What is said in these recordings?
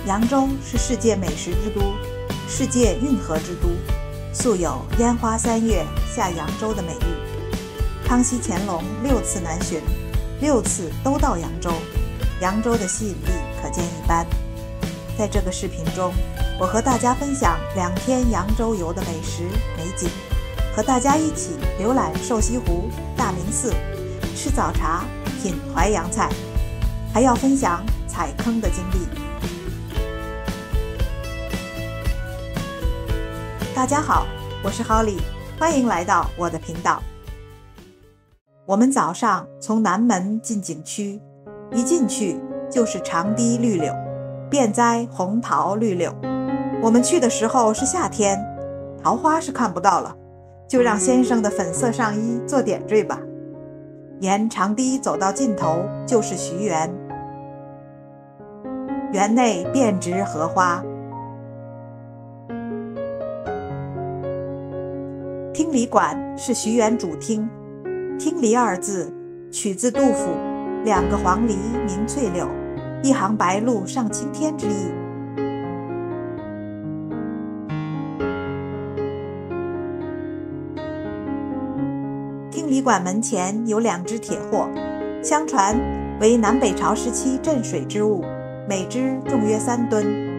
扬州是世界美食之都，世界运河之都，素有烟花3月下扬州的美誉。康熙、乾隆6次南巡，6次都到扬州，扬州的吸引力可见一斑。在这个视频中，我和大家分享2天扬州游的美食美景，和大家一起浏览瘦西湖、大明寺，吃早茶，品淮扬菜，还要分享踩坑的经历。大家好，我是 Holly， 欢迎来到我的频道。我们早上从南门进景区，一进去就是长堤绿柳，遍栽红桃绿柳。我们去的时候是夏天，桃花是看不到了，就让先生的粉色上衣做点缀吧。沿长堤走到尽头就是徐园，园内遍植荷花。听礼馆是徐园主厅，听礼二字取自杜甫2个黄鹂鸣翠柳，一行白鹭上青天之意。听礼馆门前有2只铁货，相传为南北朝时期镇水之物，每只重约3吨。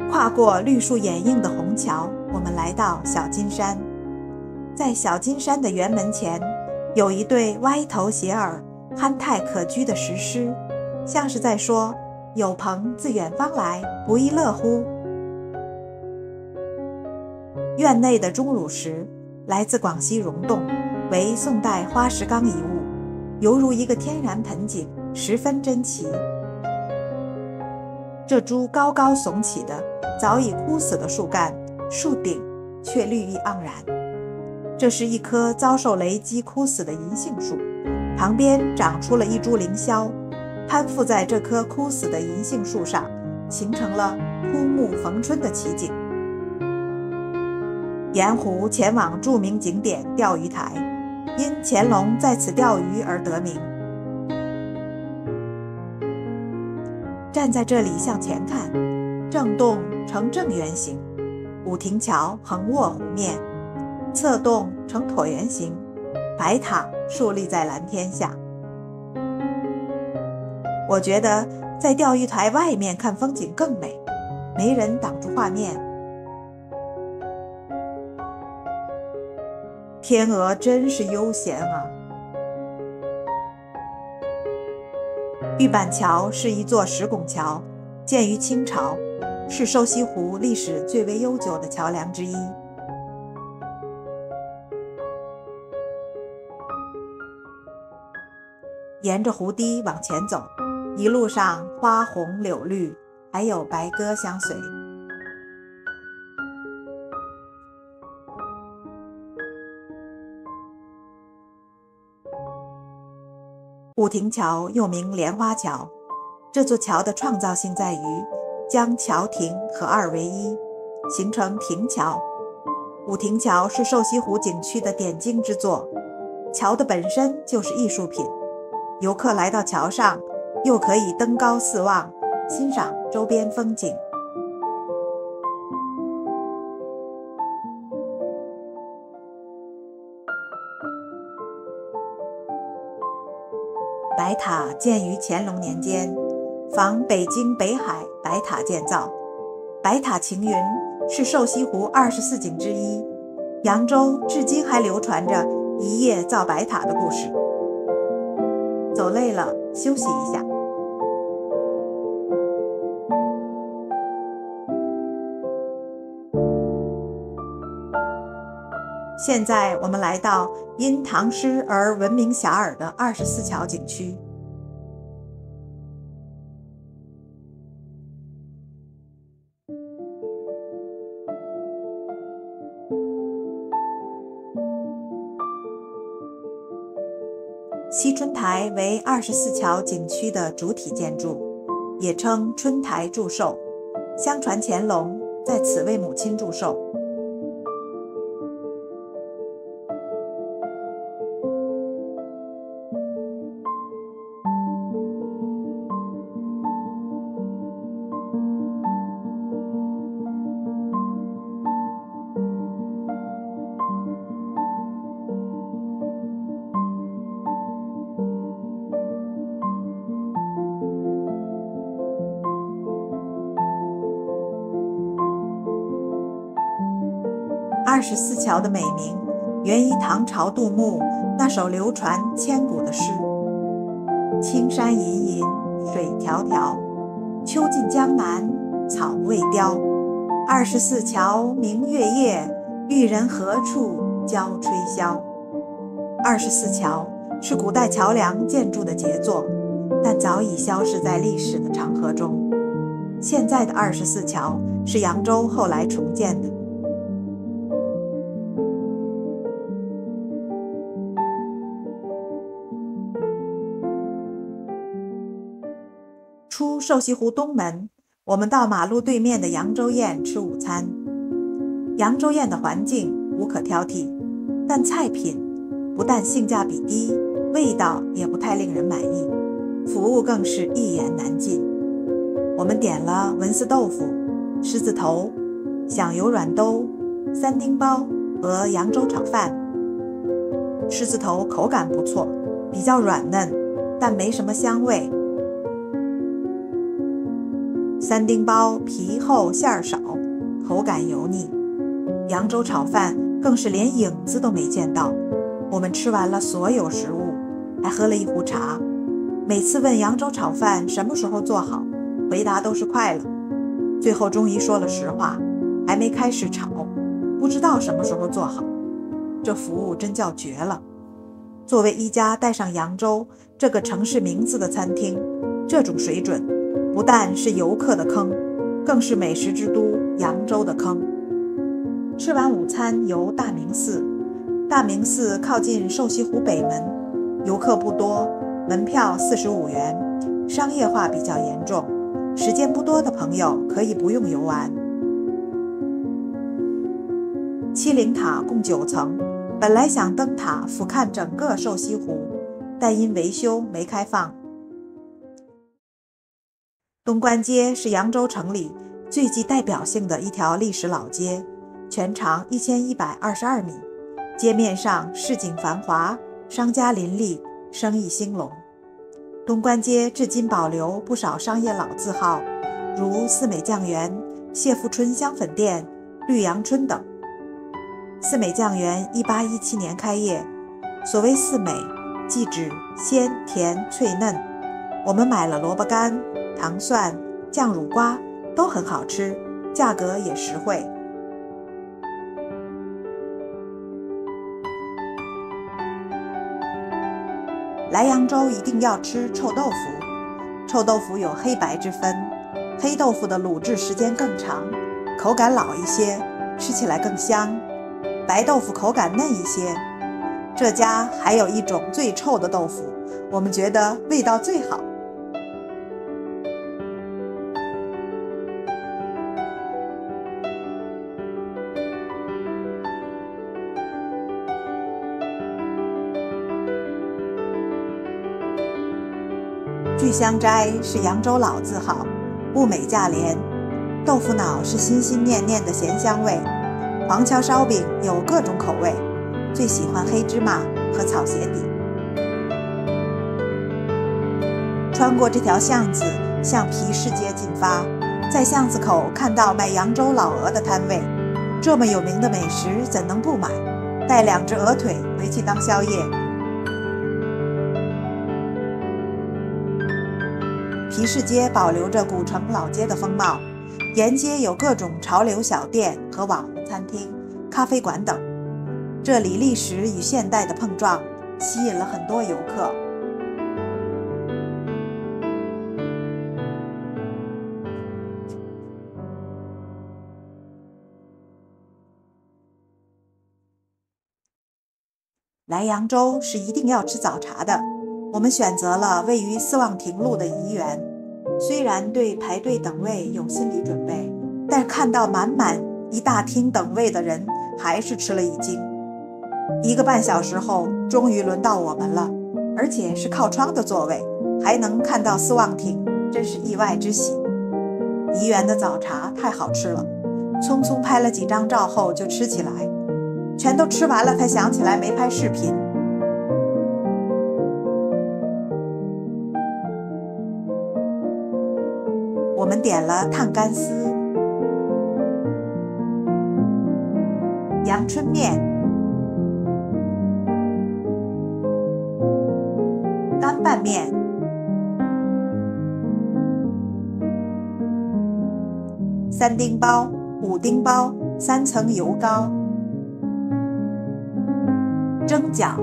跨过绿树掩映的虹桥，我们来到小金山。在小金山的园门前，有一对歪头斜耳、憨态可掬的石狮，像是在说：“有朋自远方来，不亦乐乎？”院内的钟乳石来自广西溶洞，为宋代花石纲遗物，犹如一个天然盆景，十分珍奇。这株高高耸起的早已枯死的树干，树顶却绿意盎然。这是一棵遭受雷击枯死的银杏树，旁边长出了一株凌霄，攀附在这棵枯死的银杏树上，形成了枯木逢春的奇景。沿湖前往著名景点钓鱼台，因乾隆在此钓鱼而得名。站在这里向前看，正洞呈正圆形，五亭桥横卧湖面，侧洞呈椭圆形，白塔竖立在蓝天下。我觉得在钓鱼台外面看风景更美，没人挡住画面。天鹅真是悠闲啊！玉板桥是一座石拱桥，建于清朝，是瘦西湖历史最为悠久的桥梁之一。沿着湖堤往前走，一路上花红柳绿，还有白鸽相随。五亭桥又名莲花桥，这座桥的创造性在于将桥亭合二为一，形成亭桥。五亭桥是瘦西湖景区的点睛之作，桥的本身就是艺术品。游客来到桥上，又可以登高四望，欣赏周边风景。白塔建于乾隆年间，仿北京北海白塔建造。白塔晴云是瘦西湖24景之一，扬州至今还流传着一夜造白塔的故事。走累了，休息一下。现在我们来到因唐诗而闻名遐迩的24桥景区。西春台为24桥景区的主体建筑，也称春台祝寿。相传乾隆在此为母亲祝寿。24桥的美名源于唐朝杜牧那首流传千古的诗：青山隐隐，水迢迢，秋尽江南草未凋。24桥明月夜，玉人何处教吹箫。24桥是古代桥梁建筑的杰作，但早已消失在历史的长河中。现在的24桥是扬州后来重建的。出瘦西湖东门，我们到马路对面的扬州宴吃午餐。扬州宴的环境无可挑剔，但菜品不但性价比低，味道也不太令人满意，服务更是一言难尽。我们点了文思豆腐、狮子头、响油软兜、三丁包和扬州炒饭。狮子头口感不错，比较软嫩，但没什么香味。三丁包皮厚馅儿少，口感油腻。扬州炒饭更是连影子都没见到。我们吃完了所有食物，还喝了一壶茶。每次问扬州炒饭什么时候做好，回答都是快了。最后终于说了实话，还没开始炒，不知道什么时候做好。这服务真叫绝了。作为一家带上扬州这个城市名字的餐厅，这种水准不但是游客的坑，更是美食之都扬州的坑。吃完午餐游大明寺，大明寺靠近瘦西湖北门，游客不多，门票45元，商业化比较严重，时间不多的朋友可以不用游玩。七灵塔共9层，本来想登塔俯瞰整个瘦西湖，但因维修没开放。东关街是扬州城里最具代表性的一条历史老街，全长1122米，街面上市井繁华，商家林立，生意兴隆。东关街至今保留不少商业老字号，如四美酱园、谢富春香粉店、绿阳春等。四美酱园1817年开业，所谓四美，即指鲜、甜、脆、嫩。我们买了萝卜干、糖蒜、酱乳瓜，都很好吃，价格也实惠。来扬州一定要吃臭豆腐，臭豆腐有黑白之分，黑豆腐的卤制时间更长，口感老一些，吃起来更香；白豆腐口感嫩一些。这家还有一种最臭的豆腐，我们觉得味道最好。聚香斋是扬州老字号，物美价廉。豆腐脑是心心念念的咸香味。黄桥烧饼有各种口味，最喜欢黑芝麻和草鞋底。穿过这条巷子，向皮市街进发，在巷子口看到卖扬州老鹅的摊位。这么有名的美食，怎能不买？带2只鹅腿回去当宵夜。皮市街保留着古城老街的风貌，沿街有各种潮流小店和网红餐厅、咖啡馆等。这里历史与现代的碰撞，吸引了很多游客。来扬州是一定要吃早茶的，我们选择了位于四望亭路的怡园。虽然对排队等位有心理准备，但看到满满一大厅等位的人，还是吃了一惊。1个半小时后，终于轮到我们了，而且是靠窗的座位，还能看到四望亭，真是意外之喜。怡园的早茶太好吃了，匆匆拍了几张照后就吃起来，全都吃完了才想起来没拍视频。我们点了烫干丝，阳春面、干拌面、3丁包、5丁包、3层油糕、蒸饺、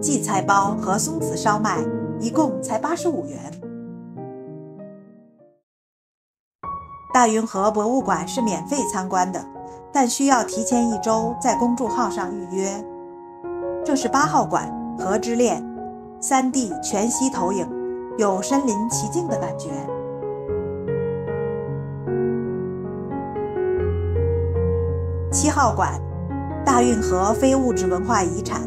荠菜包和松子烧麦，一共才85元。大运河博物馆是免费参观的，但需要提前1周在公众号上预约。这是8号馆《河之恋》，3D 全息投影，有身临其境的感觉。7号馆大运河非物质文化遗产，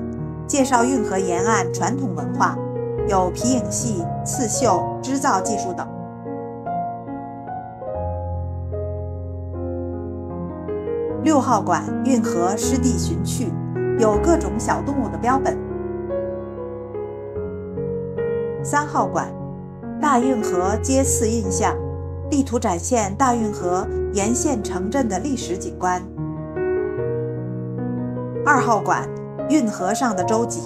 介绍运河沿岸传统文化，有皮影戏、刺绣、织造技术等。6号馆运河湿地寻趣，有各种小动物的标本。3号馆大运河街次印象，力图展现大运河沿线城镇的历史景观。2号馆运河上的舟楫，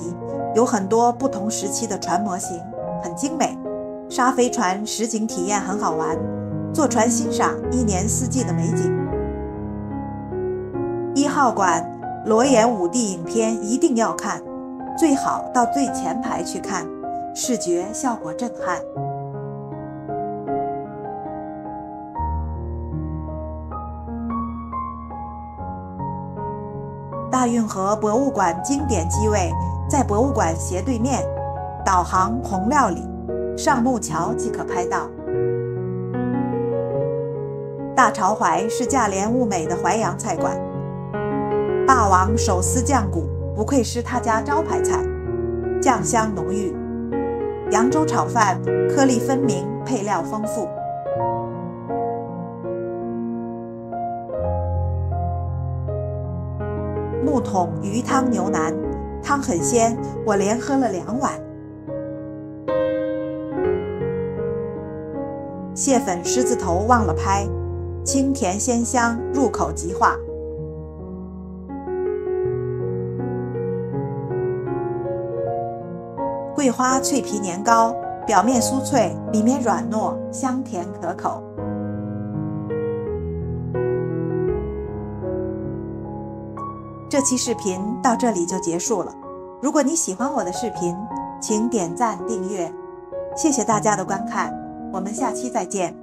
有很多不同时期的船模型，很精美。沙飞船实景体验很好玩，坐船欣赏1年4季的美景。1号馆裸眼5D 影片一定要看，最好到最前排去看，视觉效果震撼。大运河博物馆经典机位在博物馆斜对面，导航红料理，上木桥即可拍到。大潮淮是价廉物美的淮扬菜馆，霸王手撕酱骨不愧是他家招牌菜，酱香浓郁。扬州炒饭颗粒分明，配料丰富。木桶鱼汤牛腩，汤很鲜，我连喝了2碗。蟹粉狮子头忘了拍，清甜鲜香，入口即化。桂花脆皮年糕，表面酥脆，里面软糯，香甜可口。这期视频到这里就结束了。如果你喜欢我的视频，请点赞订阅。谢谢大家的观看，我们下期再见。